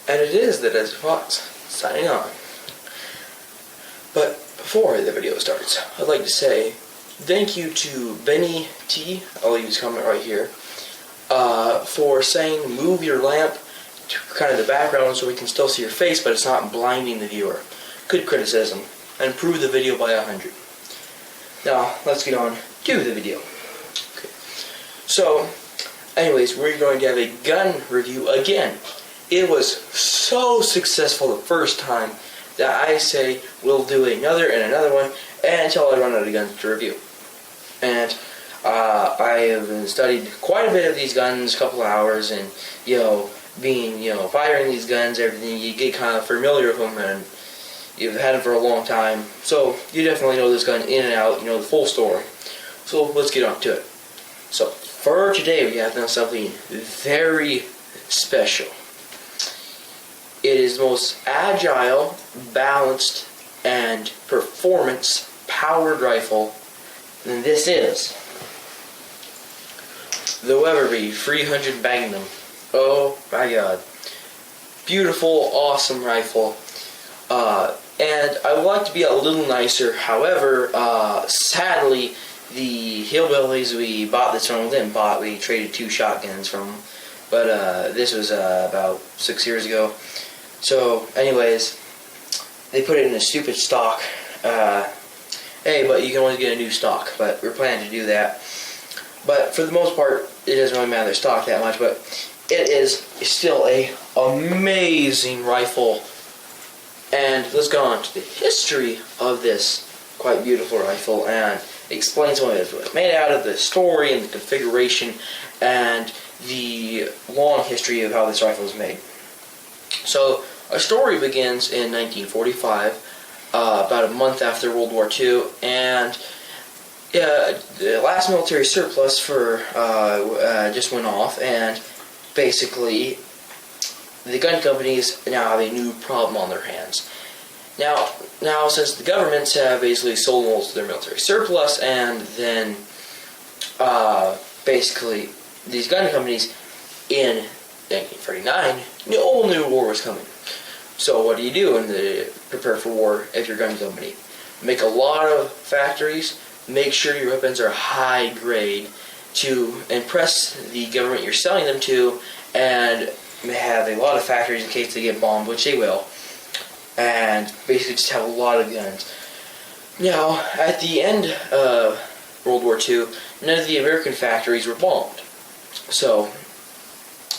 And it is the Desert Fox, signing on. But before the video starts, I'd like to say thank you to Benny T, I'll leave his comment right here, for saying move your lamp to kind of the background so we can still see your face, but it's not blinding the viewer. Good criticism. And improve the video by 100. Now, let's get on to the video. Okay. So, anyways, we're going to have a gun review again. It was so successful the first time that I say we'll do another and another one until I run out of guns to review. And I have studied quite a bit of these guns, a couple hours, and firing these guns, everything, you get kind of familiar with them, and you've had them for a long time, so you definitely know this gun in and out, the full story. So let's get on to it. So for today, we have done something very special. It is the most agile, balanced, and performance-powered rifle, and this is the Weatherby 300 Magnum. Oh my god. Beautiful, awesome rifle. And I would like to be a little nicer. However, sadly, the hillbillies we bought this from we traded 2 shotguns from them. But this was about 6 years ago. So, anyways, they put it in a stupid stock. Hey, but you can always get a new stock. But we're planning to do that. But for the most part, it doesn't really matter the stock that much. But it is still a amazing rifle. And let's go on to the history of this quite beautiful rifle and explain some of it. It's made out of, the story and the configuration and the long history of how this rifle is made. So our story begins in 1945, about a month after World War II, and the last military surplus for just went off, and basically the gun companies now have a new problem on their hands. Now since the governments have basically sold most of their military surplus, and then basically these gun companies in 1939 all knew war was coming. So what do you do when they prepare for war if you're a gun company? Make a lot of factories, make sure your weapons are high grade to impress the government you're selling them to, and have a lot of factories in case they get bombed, which they will, and basically just have a lot of guns. Now, at the end of World War II, none of the American factories were bombed. So,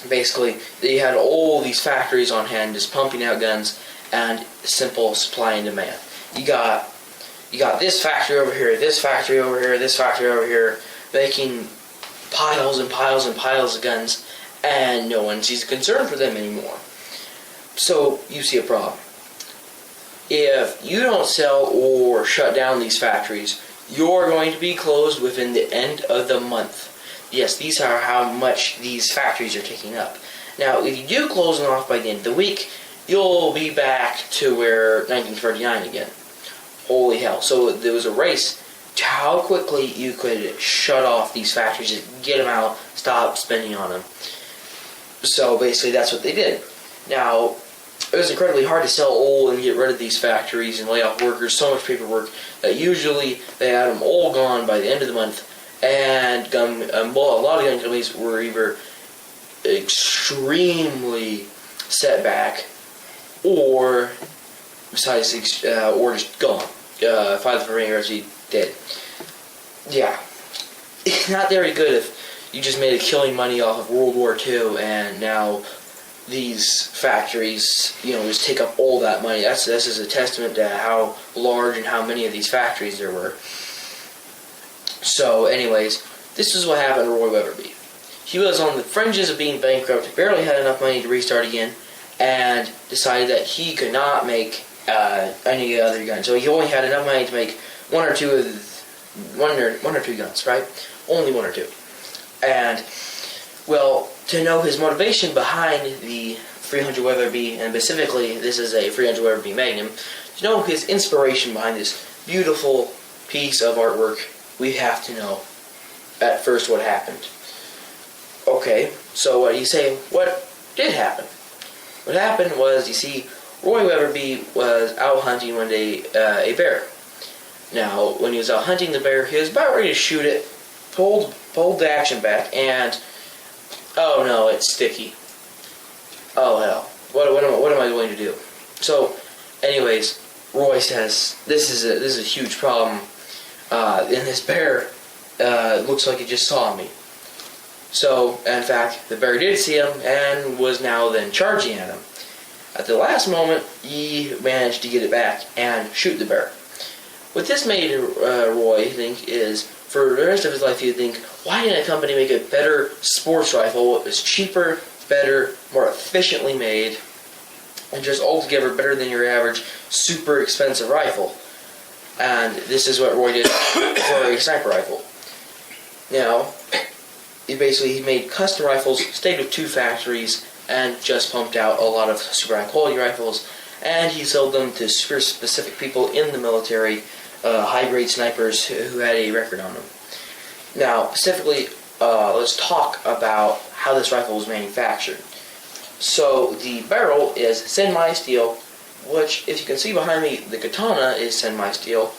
basically, they had all these factories on hand just pumping out guns and simple supply and demand. You got this factory over here, this factory over here, this factory over here, making piles and piles and piles of guns, and no one sees a concern for them anymore. So you see a problem. If you don't sell or shut down these factories, you're going to be closed within the end of the month. Yes, these are how much these factories are taking up. Now, if you do close them off by the end of the week, you'll be back to where 1939 again. Holy hell. So there was a race to how quickly you could shut off these factories, just get them out, stop spending on them. So basically that's what they did. Now, it was incredibly hard to sell oil and get rid of these factories and lay off workers, so much paperwork, that usually they had them all gone by the end of the month, and a lot of gun companies were either extremely set back or just gone. Filed for bankruptcy, dead. Yeah. It's not very good if you just made a killing money off of World War II, and now these factories, just take up all that money. This is a testament to how large and how many of these factories there were. So, anyways, this is what happened to Roy Weatherby. He was on the fringes of being bankrupt, barely had enough money to restart again, and decided that he could not make any other guns. So he only had enough money to make one or two guns, right? Only one or two. And, well, to know his motivation behind the 300 Weatherby, and specifically, this is a 300 Weatherby Magnum, to know his inspiration behind this beautiful piece of artwork, we have to know at first what happened. Okay, so what do you say? What did happen? What happened was, you see, Roy Weatherby was out hunting one day a bear. Now, when he was out hunting the bear, he was about ready to shoot it, pulled the action back, and oh no, it's sticky. Oh hell, what am I going to do? So, anyways, Roy says this is a huge problem. And this bear looks like it just saw me. So, in fact, the bear did see him and was now then charging at him. At the last moment, he managed to get it back and shoot the bear. What this made Roy think is, for the rest of his life, he'd think, why didn't a company make a better sports rifle? It was cheaper, better, more efficiently made, and just altogether better than your average super expensive rifle. And this is what Roy did for a sniper rifle. Now, he made custom rifles, stayed with 2 factories, and just pumped out a lot of super high quality rifles, and he sold them to super specific people in the military, high grade snipers who had a record on them. Now, specifically, let's talk about how this rifle was manufactured. So, the barrel is Senmai steel, which, if you can see behind me, the katana is Senmai steel,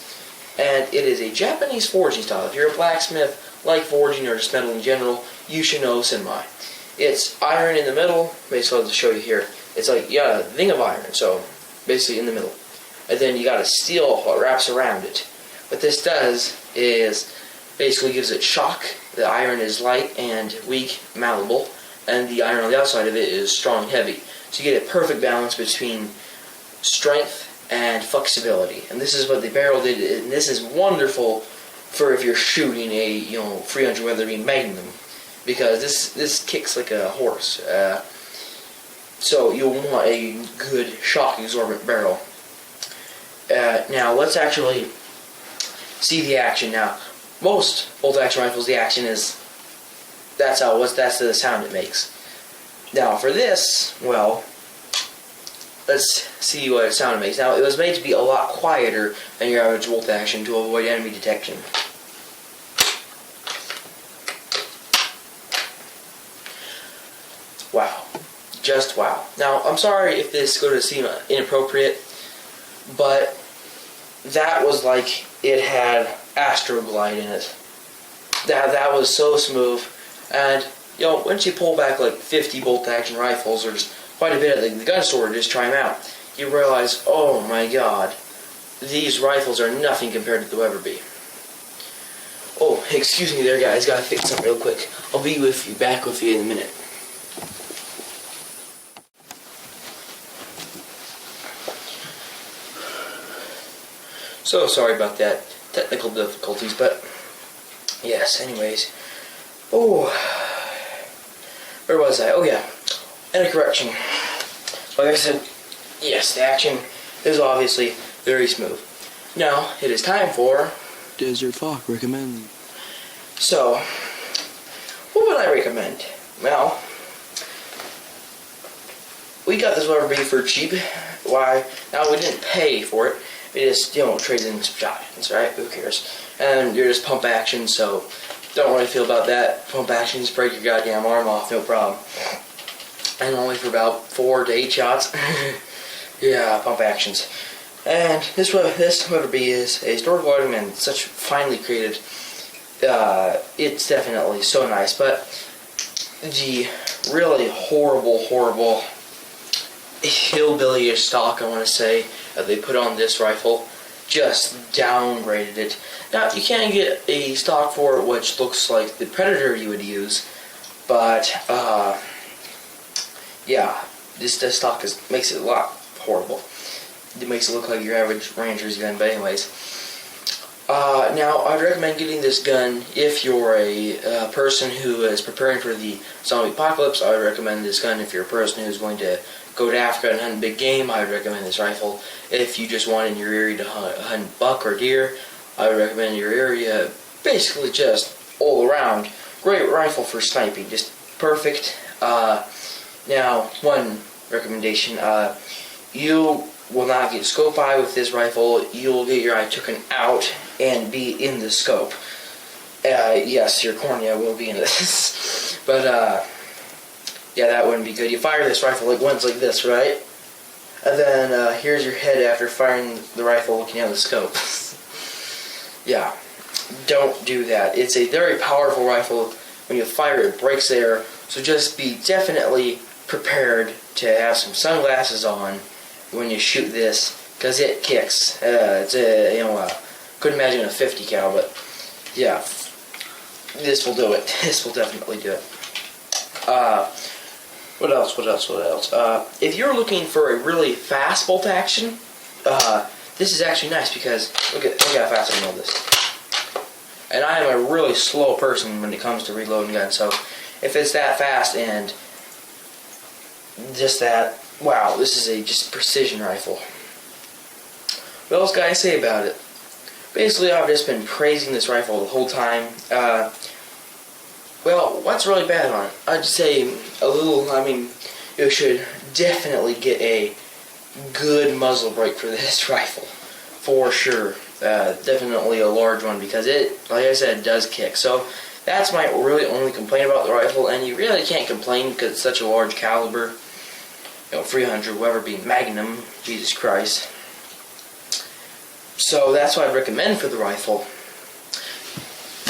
and it is a Japanese forging style. If you're a blacksmith, like forging or just metal in general, you should know Senmai. It's iron in the middle. Basically, I'll just show you here. It's like, a thing of iron, so basically in the middle. And then you got a steel that wraps around it. What this does is basically gives it shock. The iron is light and weak, malleable, and the iron on the outside of it is strong and heavy. So you get a perfect balance between strength and flexibility. And this is what the barrel did, and this is wonderful for if you're shooting a 300 Weatherby Magnum, because this kicks like a horse. So you'll want a good shock absorbent barrel. Now let's actually see the action. Now, most bolt action rifles, the action is that's the sound it makes. Now for this, well, let's see what sound it makes. Now, it was made to be a lot quieter than your average bolt action to avoid enemy detection. Wow. Just wow. Now, I'm sorry if this is going to seem inappropriate, but that was like it had Astroglide in it. That was so smooth. And, once you pull back like 50 bolt action rifles, or just quite a bit at the gun store, just try them out, you realize, oh my god, these rifles are nothing compared to the Weatherby. Oh, excuse me there, guys, gotta fix something real quick. I'll be back with you in a minute. So sorry about that technical difficulties, but yes, anyways. Oh, where was I? Oh yeah, and a correction. Like I said, yes, the action is obviously very smooth. Now, it is time for Desert Fox Recommend. So, what would I recommend? Well, we got this Weatherby for cheap. Why? Now, we didn't pay for it. We just, traded in some shotguns, right? Who cares? And you're just pump action, so don't really feel about that. Pump actions, break your goddamn arm off, no problem. And only for about 4 to 8 shots. Yeah, pump actions. And this Weatherby is a historical item and such finely created. It's definitely so nice, but the really horrible hillbilly-ish stock, I want to say, that they put on this rifle just downgraded it. Now, you can get a stock for it which looks like the Predator you would use, but yeah, this stock makes it a lot horrible. It makes it look like your average ranger's gun, but anyways. Now, I'd recommend getting this gun if you're a person who is preparing for the zombie apocalypse. I would recommend this gun if you're a person who's going to go to Africa and hunt big game. I would recommend this rifle. If you just want in your area to hunt buck or deer, I would recommend your area. Basically, just all around great rifle for sniping, just perfect. Now, one recommendation: you will not get scope eye with this rifle. You'll get your eye taken out and be in the scope. Yes, your cornea will be in this. But Yeah, that wouldn't be good. You fire this rifle like once like this, right? And then here's your head after firing the rifle looking at the scope. Yeah, don't do that. It's a very powerful rifle. When you fire it, breaks there. So just be definitely prepared to have some sunglasses on when you shoot this, because it kicks. It's a, couldn't imagine a 50 cal, but yeah, this will do it. This will definitely do it. What else? If you're looking for a really fast bolt action, this is actually nice because look at how fast I know this. And I am a really slow person when it comes to reloading guns, so if it's that fast and just that, wow, this is a just precision rifle. What else can I say about it? Basically, I've just been praising this rifle the whole time. Well, what's really bad on it? I'd say you should definitely get a good muzzle brake for this rifle. For sure. Definitely a large one because it, like I said, does kick. So that's my really only complaint about the rifle, and you really can't complain because it's such a large caliber. 300 Weatherby Magnum, Jesus Christ. So that's what I'd recommend for the rifle.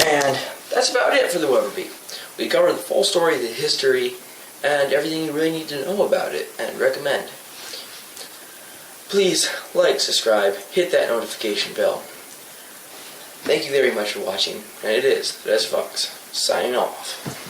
And that's about it for the Weatherby. We covered the full story, the history, and everything you really need to know about it and recommend. Please like, subscribe, hit that notification bell. Thank you very much for watching, and it is Des Fox signing off.